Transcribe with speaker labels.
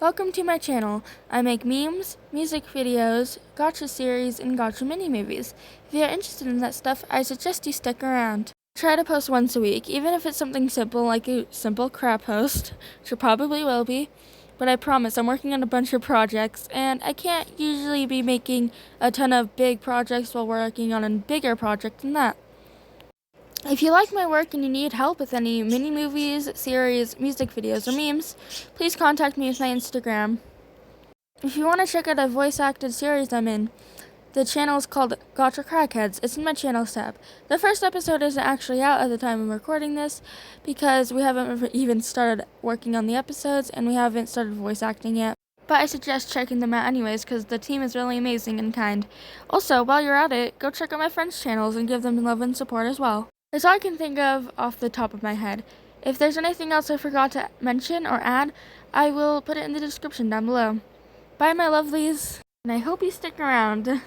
Speaker 1: Welcome to my channel. I make memes, music videos, gacha series, and gacha mini-movies. If you're interested in that stuff, I suggest you stick around. I try to post once a week, even if it's something simple like a simple crap post, which it probably will be, but I promise I'm working on a bunch of projects, and I can't usually be making a ton of big projects while working on a bigger project than that. If you like my work and you need help with any mini-movies, series, music videos, or memes, please contact me with my Instagram. If you want to check out a voice-acted series I'm in, the channel is called Gacha Crackheads. It's in my channels tab. The first episode isn't actually out at the time I'm recording this because we haven't even started working on the episodes and we haven't started voice acting yet. But I suggest checking them out anyways because the team is really amazing and kind. Also, while you're at it, go check out my friends' channels and give them love and support as well. That's all I can think of off the top of my head. If there's anything else I forgot to mention or add, I will put it in the description down below. Bye, my lovelies, and I hope you stick around.